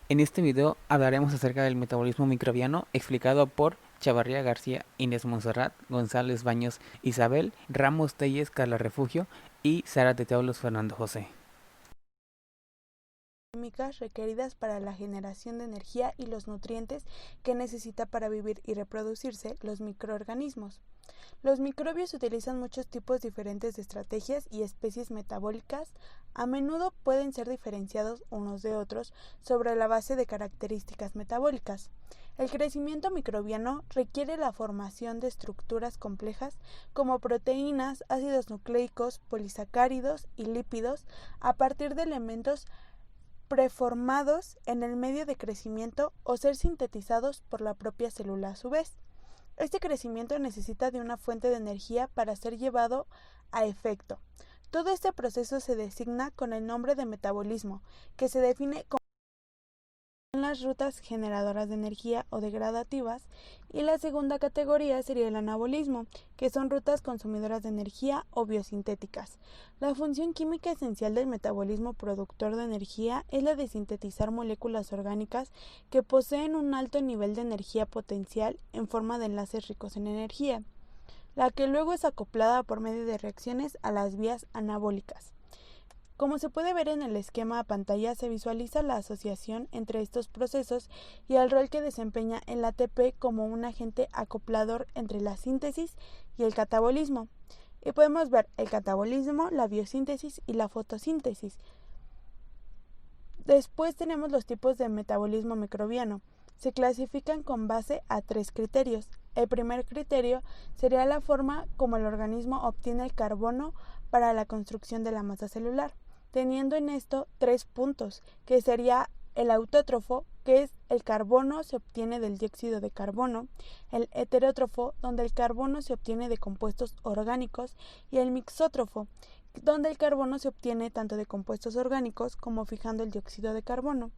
En este video hablaremos acerca del metabolismo microbiano explicado por Chavarría García, Inés Monserrat, González Baños, Isabel, Ramos Telles, Carla Refugio y Sara de Teolos Fernando José. Químicas requeridas para la generación de energía y los nutrientes que necesita para vivir y reproducirse los microorganismos. Los microbios utilizan muchos tipos diferentes de estrategias y especies metabólicas. A menudo pueden ser diferenciados unos de otros sobre la base de características metabólicas. El crecimiento microbiano requiere la formación de estructuras complejas como proteínas, ácidos nucleicos, polisacáridos y lípidos a partir de elementos preformados en el medio de crecimiento o ser sintetizados por la propia célula a su vez. Este crecimiento necesita de una fuente de energía para ser llevado a efecto. Todo este proceso se designa con el nombre de metabolismo, que se define como las rutas generadoras de energía o degradativas, y la segunda categoría sería el anabolismo, que son rutas consumidoras de energía o biosintéticas. La función química esencial del metabolismo productor de energía es la de sintetizar moléculas orgánicas que poseen un alto nivel de energía potencial en forma de enlaces ricos en energía, la que luego es acoplada por medio de reacciones a las vías anabólicas. Como se puede ver en el esquema a pantalla, se visualiza la asociación entre estos procesos y el rol que desempeña el ATP como un agente acoplador entre la síntesis y el catabolismo. Y podemos ver el catabolismo, la biosíntesis y la fotosíntesis. Después tenemos los tipos de metabolismo microbiano. Se clasifican con base a 3 criterios. El primer criterio sería la forma como el organismo obtiene el carbono para la construcción de la masa celular, teniendo en esto 3 puntos, que sería el autótrofo, que es el carbono se obtiene del dióxido de carbono, el heterótrofo, donde el carbono se obtiene de compuestos orgánicos, y el mixótrofo, donde el carbono se obtiene tanto de compuestos orgánicos como fijando el dióxido de carbono.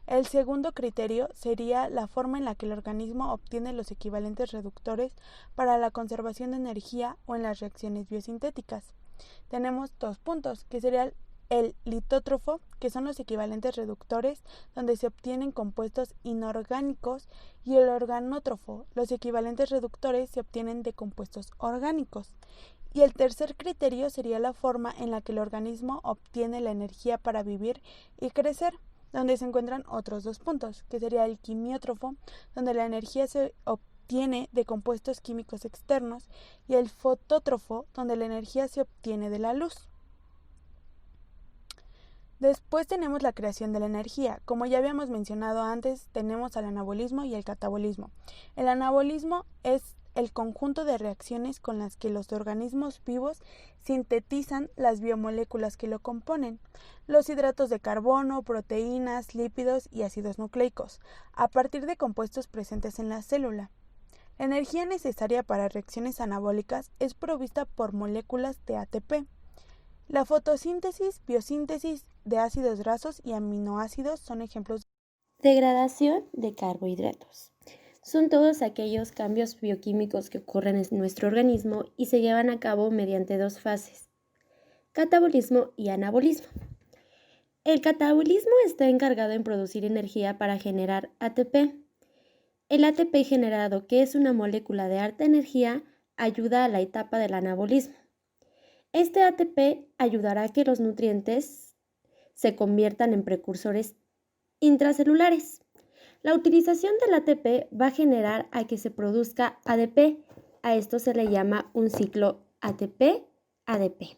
El segundo criterio sería la forma en la que el organismo obtiene los equivalentes reductores para la conservación de energía o en las reacciones biosintéticas. Tenemos 2 puntos, que sería el litótrofo, que son los equivalentes reductores, donde se obtienen compuestos inorgánicos, y el organótrofo, los equivalentes reductores se obtienen de compuestos orgánicos. Y el tercer criterio sería la forma en la que el organismo obtiene la energía para vivir y crecer, donde se encuentran otros 2 puntos, que sería el quimiótrofo, donde la energía se obtiene de compuestos químicos externos, y el fotótrofo, donde la energía se obtiene de la luz. Después tenemos la creación de la energía. Como ya habíamos mencionado antes, tenemos al anabolismo y el catabolismo. El anabolismo es el conjunto de reacciones con las que los organismos vivos sintetizan las biomoléculas que lo componen, los hidratos de carbono, proteínas, lípidos y ácidos nucleicos, a partir de compuestos presentes en la célula. La energía necesaria para reacciones anabólicas es provista por moléculas de ATP. La fotosíntesis, biosíntesis de ácidos grasos y aminoácidos son ejemplos. Degradación de carbohidratos. Son todos aquellos cambios bioquímicos que ocurren en nuestro organismo y se llevan a cabo mediante 2 fases: catabolismo y anabolismo. El catabolismo está encargado en producir energía para generar ATP. El ATP generado, que es una molécula de alta energía, ayuda a la etapa del anabolismo. Este ATP ayudará a que los nutrientes se conviertan en precursores intracelulares. La utilización del ATP va a generar a que se produzca ADP. A esto se le llama un ciclo ATP-ADP.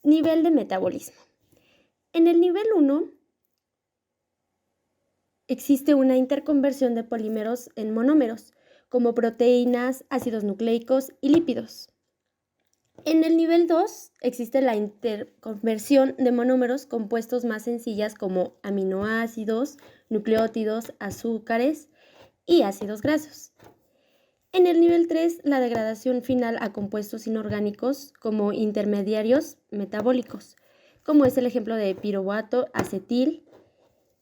Nivel de metabolismo. En el nivel 1 existe una interconversión de polímeros en monómeros, como proteínas, ácidos nucleicos y lípidos. En el nivel 2 existe la interconversión de monómeros compuestos más sencillas como aminoácidos, nucleótidos, azúcares y ácidos grasos. En el nivel 3, la degradación final a compuestos inorgánicos como intermediarios metabólicos, como es el ejemplo de piruvato, acetil,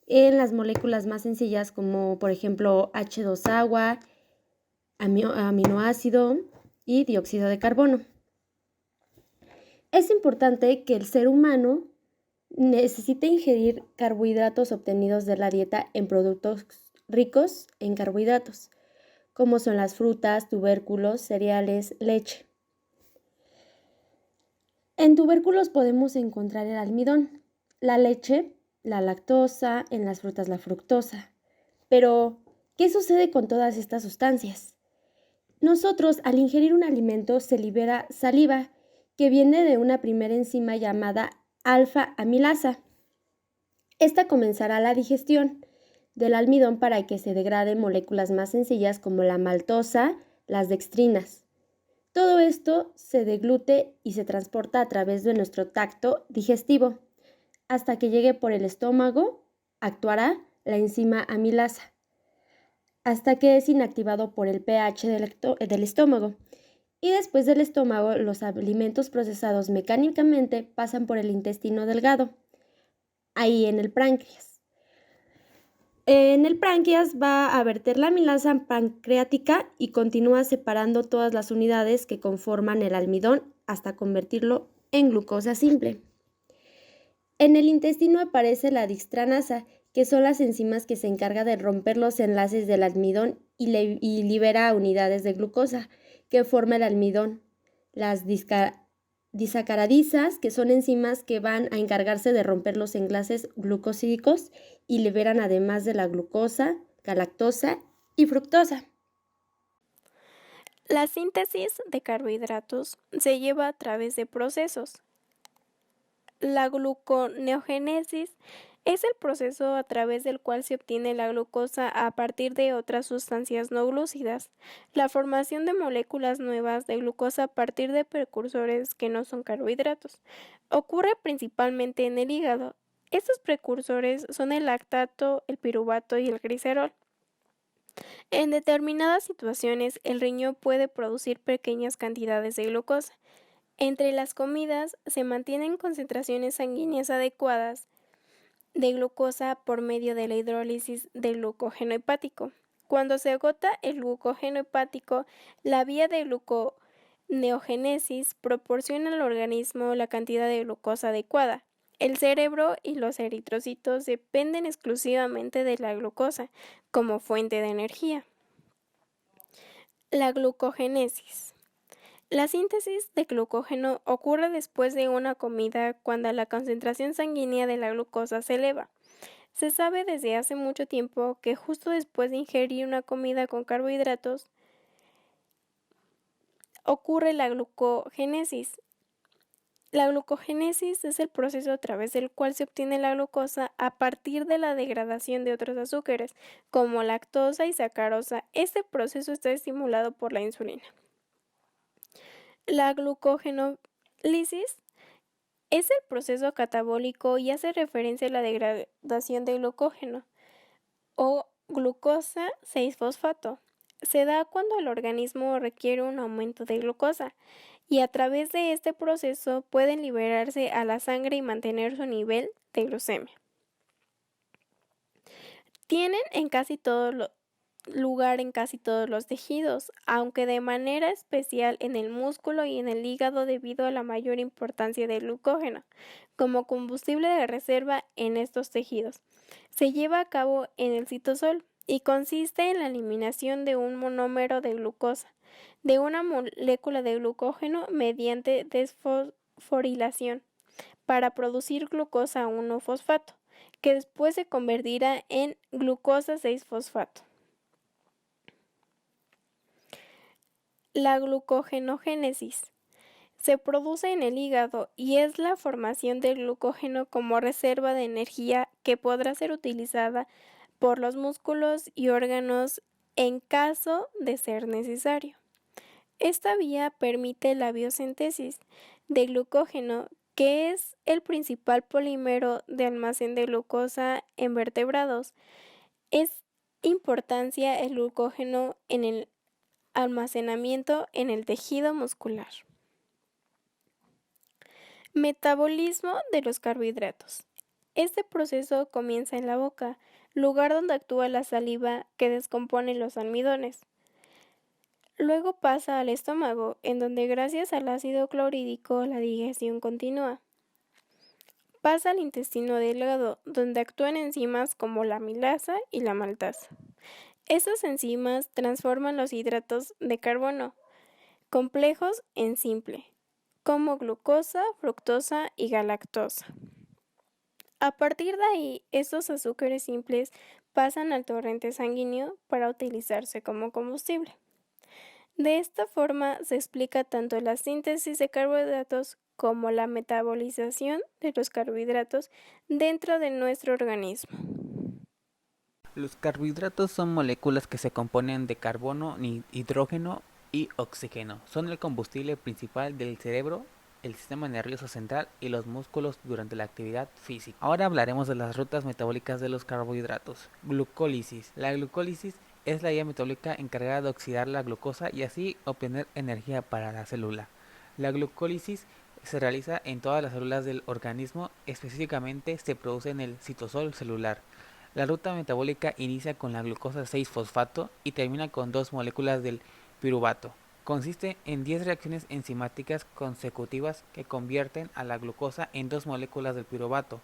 en las moléculas más sencillas como por ejemplo H2-agua, aminoácido y dióxido de carbono. Es importante que el ser humano necesita ingerir carbohidratos obtenidos de la dieta en productos ricos en carbohidratos, como son las frutas, tubérculos, cereales, leche. En tubérculos podemos encontrar el almidón, la leche, la lactosa, en las frutas la fructosa. Pero, ¿qué sucede con todas estas sustancias? Nosotros, al ingerir un alimento, se libera saliva, que viene de una primera enzima llamada alfa-amilasa. Esta comenzará la digestión del almidón para que se degraden moléculas más sencillas como la maltosa, las dextrinas. Todo esto se deglute y se transporta a través de nuestro tracto digestivo. Hasta que llegue por el estómago, actuará la enzima amilasa, hasta que es inactivado por el pH del estómago. Y después del estómago, los alimentos procesados mecánicamente pasan por el intestino delgado, ahí en el páncreas. En el páncreas va a verter la amilasa pancreática y continúa separando todas las unidades que conforman el almidón hasta convertirlo en glucosa simple. En el intestino aparece la dextranasa, que son las enzimas que se encargan de romper los enlaces del almidón y libera unidades de glucosa que forma el almidón. Las disacaradisas, que son enzimas que van a encargarse de romper los enlaces glucosídicos y liberan además de la glucosa, galactosa y fructosa. La síntesis de carbohidratos se lleva a través de procesos. La gluconeogénesis es el proceso a través del cual se obtiene la glucosa a partir de otras sustancias no glúcidas. La formación de moléculas nuevas de glucosa a partir de precursores que no son carbohidratos ocurre principalmente en el hígado. Estos precursores son el lactato, el piruvato y el glicerol. En determinadas situaciones, el riñón puede producir pequeñas cantidades de glucosa. Entre las comidas se mantienen concentraciones sanguíneas adecuadas de glucosa por medio de la hidrólisis del glucógeno hepático. Cuando se agota el glucógeno hepático, la vía de gluconeogénesis proporciona al organismo la cantidad de glucosa adecuada. El cerebro y los eritrocitos dependen exclusivamente de la glucosa como fuente de energía. La glucogénesis. La síntesis de glucógeno ocurre después de una comida cuando la concentración sanguínea de la glucosa se eleva. Se sabe desde hace mucho tiempo que justo después de ingerir una comida con carbohidratos ocurre la glucogénesis. La glucogénesis es el proceso a través del cual se obtiene la glucosa a partir de la degradación de otros azúcares, como lactosa y sacarosa. Este proceso está estimulado por la insulina. La glucogenólisis es el proceso catabólico y hace referencia a la degradación de glucógeno o glucosa 6-fosfato. Se da cuando el organismo requiere un aumento de glucosa y a través de este proceso pueden liberarse a la sangre y mantener su nivel de glucemia. Tienen lugar en casi todos los tejidos, aunque de manera especial en el músculo y en el hígado debido a la mayor importancia del glucógeno como combustible de reserva en estos tejidos. Se lleva a cabo en el citosol y consiste en la eliminación de un monómero de glucosa de una molécula de glucógeno mediante desfosforilación para producir glucosa 1-fosfato, que después se convertirá en glucosa 6-fosfato. La glucogenogénesis se produce en el hígado y es la formación del glucógeno como reserva de energía que podrá ser utilizada por los músculos y órganos en caso de ser necesario. Esta vía permite la biosíntesis de glucógeno, que es el principal polímero de almacén de glucosa en vertebrados. Es importancia el glucógeno en el almacenamiento en el tejido muscular. Metabolismo de los carbohidratos. Este proceso comienza en la boca, lugar donde actúa la saliva que descompone los almidones. Luego pasa al estómago, en donde gracias al ácido clorhídrico la digestión continúa. pasa al intestino delgado, donde actúan enzimas como la amilasa y la maltasa. Esas enzimas transforman los hidratos de carbono complejos en simple, como glucosa, fructosa y galactosa. A partir de ahí, estos azúcares simples pasan al torrente sanguíneo para utilizarse como combustible. De esta forma se explica tanto la síntesis de carbohidratos como la metabolización de los carbohidratos dentro de nuestro organismo. Los carbohidratos son moléculas que se componen de carbono, hidrógeno y oxígeno. Son el combustible principal del cerebro, el sistema nervioso central y los músculos durante la actividad física. Ahora hablaremos de las rutas metabólicas de los carbohidratos. Glucólisis. La glucólisis es la vía metabólica encargada de oxidar la glucosa y así obtener energía para la célula. La glucólisis se realiza en todas las células del organismo, específicamente se produce en el citosol celular. La ruta metabólica inicia con la glucosa 6-fosfato y termina con dos moléculas del piruvato. Consiste en 10 reacciones enzimáticas consecutivas que convierten a la glucosa en dos moléculas del piruvato.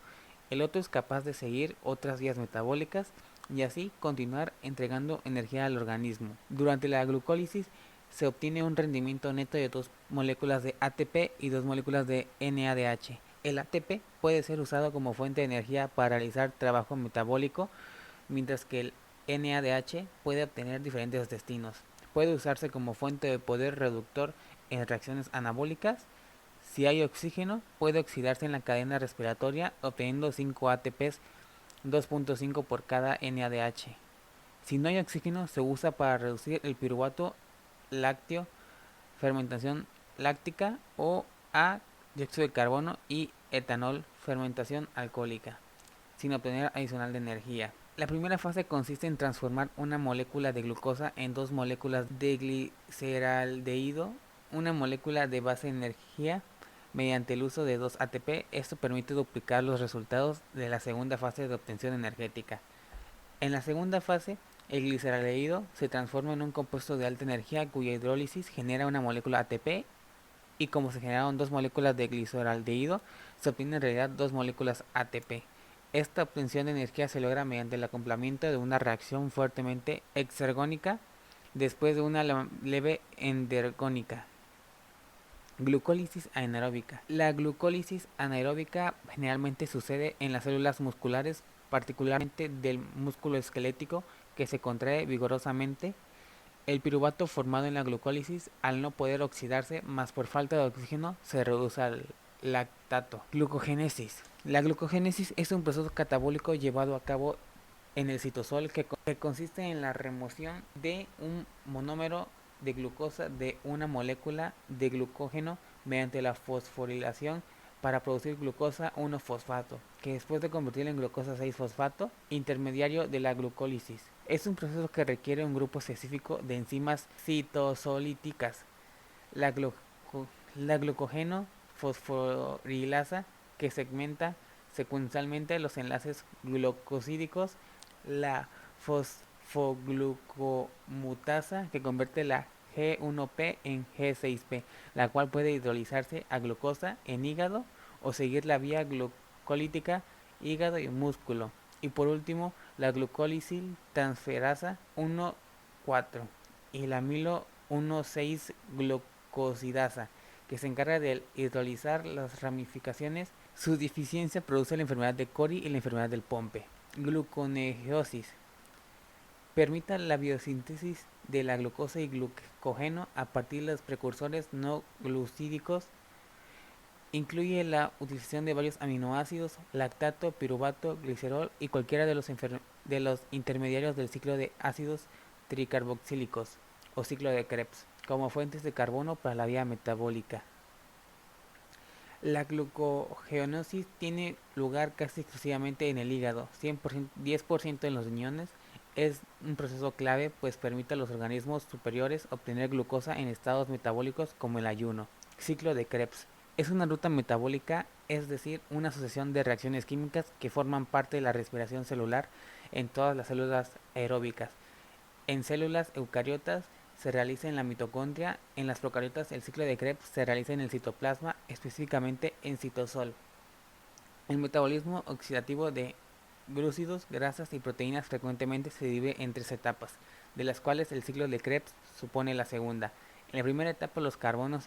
El otro es capaz de seguir otras vías metabólicas y así continuar entregando energía al organismo. Durante la glucólisis se obtiene un rendimiento neto de dos moléculas de ATP y dos moléculas de NADH. El ATP puede ser usado como fuente de energía para realizar trabajo metabólico, mientras que el NADH puede obtener diferentes destinos. Puede usarse como fuente de poder reductor en reacciones anabólicas. Si hay oxígeno, puede oxidarse en la cadena respiratoria, obteniendo 5 ATPs, 2.5 por cada NADH. Si no hay oxígeno, se usa para reducir el piruvato lácteo, fermentación láctica, o a dióxido de carbono y etanol, fermentación alcohólica, sin obtener adicional de energía. La primera fase consiste en transformar una molécula de glucosa en dos moléculas de gliceraldehído, una molécula de base de energía, mediante el uso de 2 ATP. Esto permite duplicar los resultados de la segunda fase de obtención energética. En la segunda fase, el gliceraldehído se transforma en un compuesto de alta energía cuya hidrólisis genera una molécula ATP, y como se generaron dos moléculas de gliceraldehído, se obtienen en realidad dos moléculas ATP. Esta obtención de energía se logra mediante el acoplamiento de una reacción fuertemente exergónica después de una leve endergónica. Glucólisis anaeróbica. La glucólisis anaeróbica generalmente sucede en las células musculares, particularmente del músculo esquelético, que se contrae vigorosamente. El piruvato formado en la glucólisis, al no poder oxidarse más por falta de oxígeno, se reduce al lactato. Glucogénesis. La glucogénesis es un proceso catabólico llevado a cabo en el citosol que consiste en la remoción de un monómero de glucosa de una molécula de glucógeno mediante la fosforilación para producir glucosa 1-fosfato, que después de convertirla en glucosa 6-fosfato, intermediario de la glucólisis. Es un proceso que requiere un grupo específico de enzimas citosolíticas, la, la glucógeno fosforilasa, que segmenta secuencialmente los enlaces glucosídicos, la fosfoglucomutasa, que convierte la G1P en G6P, la cual puede hidrolizarse a glucosa en hígado o seguir la vía glucolítica hígado y músculo. Y por último, la glucólisil transferasa 1,4 y la amilo 1,6 glucosidasa, que se encarga de hidrolizar las ramificaciones. Su deficiencia produce la enfermedad de Cori y la enfermedad del Pompe. Gluconeogenesis. Permite la biosíntesis de la glucosa y glucógeno a partir de los precursores no glucídicos. Incluye la utilización de varios aminoácidos, lactato, piruvato, glicerol y cualquiera de los intermediarios del ciclo de ácidos tricarboxílicos o ciclo de Krebs como fuentes de carbono para la vía metabólica. La glucogenesis tiene lugar casi exclusivamente en el hígado, 10% en los riñones. Es un proceso clave, pues permite a los organismos superiores obtener glucosa en estados metabólicos como el ayuno. Ciclo de Krebs. Es una ruta metabólica, es decir, una asociación de reacciones químicas que forman parte de la respiración celular en todas las células aeróbicas. En células eucariotas se realiza en la mitocondria, en las procariotas el ciclo de Krebs se realiza en el citoplasma, específicamente en citosol. El metabolismo oxidativo de glúcidos, grasas y proteínas frecuentemente se divide en 3 etapas, de las cuales el ciclo de Krebs supone la segunda. En la primera etapa los carbonos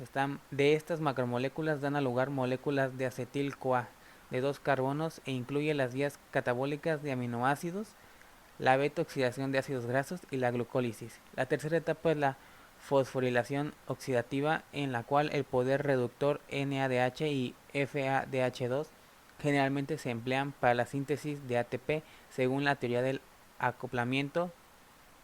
de estas macromoléculas dan a lugar moléculas de acetil-CoA de 2 carbonos e incluye las vías catabólicas de aminoácidos, la beta-oxidación de ácidos grasos y la glucólisis. La tercera etapa es la fosforilación oxidativa, en la cual el poder reductor NADH y FADH2 generalmente se emplean para la síntesis de ATP según la teoría del acoplamiento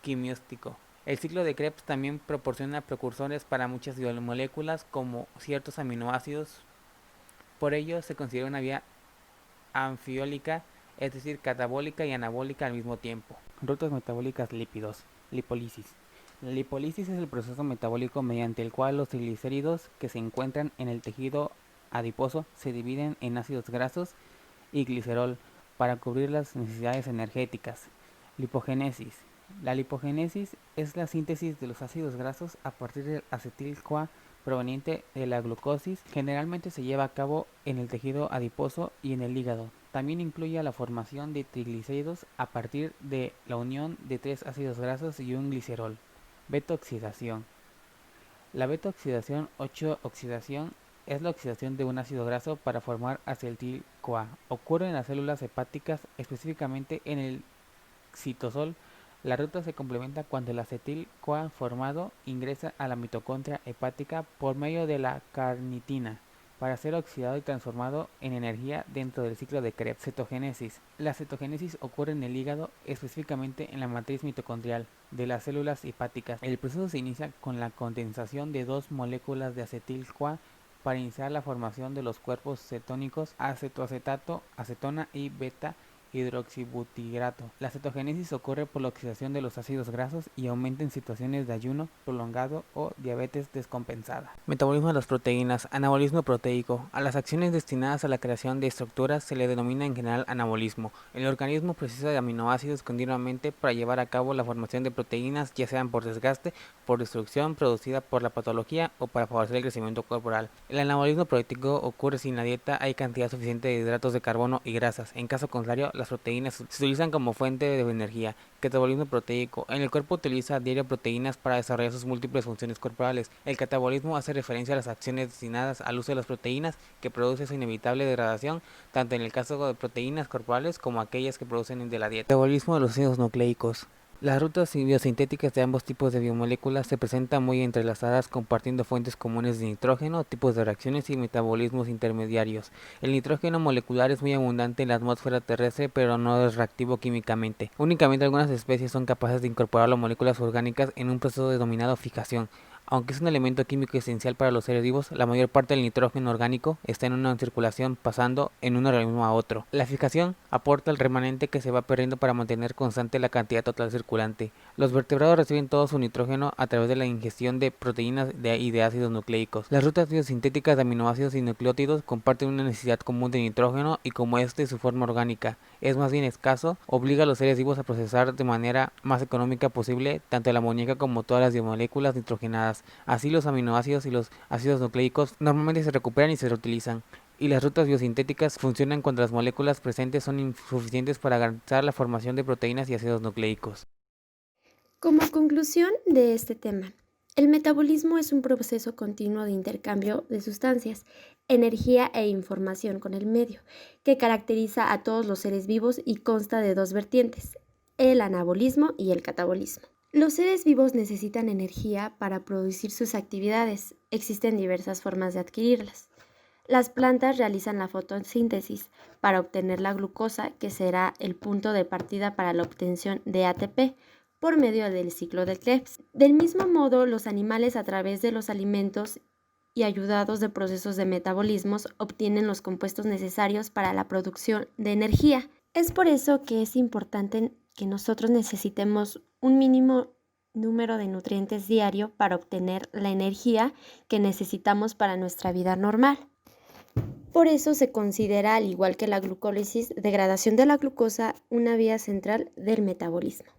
quimiótico. El ciclo de Krebs también proporciona precursores para muchas biomoléculas como ciertos aminoácidos. Por ello se considera una vía anfiólica, es decir, catabólica y anabólica al mismo tiempo. Rutas metabólicas lípidos. Lipólisis. La lipólisis es el proceso metabólico mediante el cual los triglicéridos que se encuentran en el tejido adiposo se dividen en ácidos grasos y glicerol para cubrir las necesidades energéticas. Lipogénesis. La lipogénesis es la síntesis de los ácidos grasos a partir del acetil-CoA proveniente de la glucosis. Generalmente se lleva a cabo en el tejido adiposo y en el hígado. También incluye la formación de triglicéridos a partir de la unión de 3 ácidos grasos y un glicerol. Beta-oxidación. La beta-oxidación o oxidación es la oxidación de un ácido graso para formar acetil-CoA. Ocurre en las células hepáticas, específicamente en el citosol. La ruta se complementa cuando el acetil-CoA formado ingresa a la mitocondria hepática por medio de la carnitina para ser oxidado y transformado en energía dentro del ciclo de Krebs. Cetogénesis. La cetogénesis ocurre en el hígado, específicamente en la matriz mitocondrial de las células hepáticas. El proceso se inicia con la condensación de 2 moléculas de acetil-CoA para iniciar la formación de los cuerpos cetónicos acetoacetato, acetona y beta hidroxibutirato. La cetogénesis ocurre por la oxidación de los ácidos grasos y aumenta en situaciones de ayuno prolongado o diabetes descompensada. Metabolismo de las proteínas. Anabolismo proteico. A las acciones destinadas a la creación de estructuras se le denomina en general anabolismo. El organismo precisa de aminoácidos continuamente para llevar a cabo la formación de proteínas, ya sean por desgaste, por destrucción producida por la patología o para favorecer el crecimiento corporal. El anabolismo proteico ocurre si en la dieta hay cantidad suficiente de hidratos de carbono y grasas. En caso contrario, las proteínas se utilizan como fuente de energía. Catabolismo proteico. En el cuerpo utiliza a diario proteínas para desarrollar sus múltiples funciones corporales. El catabolismo hace referencia a las acciones destinadas al uso de las proteínas que produce su inevitable degradación, tanto en el caso de proteínas corporales como aquellas que producen de la dieta. Metabolismo de los ácidos nucleicos. Las rutas biosintéticas de ambos tipos de biomoléculas se presentan muy entrelazadas, compartiendo fuentes comunes de nitrógeno, tipos de reacciones y metabolismos intermediarios. El nitrógeno molecular es muy abundante en la atmósfera terrestre, pero no es reactivo químicamente. Únicamente algunas especies son capaces de incorporar las moléculas orgánicas en un proceso denominado fijación. Aunque es un elemento químico esencial para los seres vivos, la mayor parte del nitrógeno orgánico está en una circulación pasando en un organismo a otro. La fijación aporta el remanente que se va perdiendo para mantener constante la cantidad total circulante. Los vertebrados reciben todo su nitrógeno a través de la ingestión de proteínas y de ácidos nucleicos. Las rutas biosintéticas de aminoácidos y nucleótidos comparten una necesidad común de nitrógeno y como su forma orgánica es más bien escaso, obliga a los seres vivos a procesar de manera más económica posible tanto el amoníaco como todas las biomoléculas nitrogenadas. Así los aminoácidos y los ácidos nucleicos normalmente se recuperan y se reutilizan, y las rutas biosintéticas funcionan cuando las moléculas presentes son insuficientes para garantizar la formación de proteínas y ácidos nucleicos. Como conclusión de este tema, el metabolismo es un proceso continuo de intercambio de sustancias, energía e información con el medio, que caracteriza a todos los seres vivos y consta de 2 vertientes, el anabolismo y el catabolismo. Los seres vivos necesitan energía para producir sus actividades. Existen diversas formas de adquirirlas. Las plantas realizan la fotosíntesis para obtener la glucosa, que será el punto de partida para la obtención de ATP, por medio del ciclo de Krebs. Del mismo modo, los animales a través de los alimentos y ayudados de procesos de metabolismos obtienen los compuestos necesarios para la producción de energía. Es por eso que es importante que nosotros necesitemos un mínimo número de nutrientes diario para obtener la energía que necesitamos para nuestra vida normal. Por eso se considera, al igual que la glucólisis, degradación de la glucosa una vía central del metabolismo.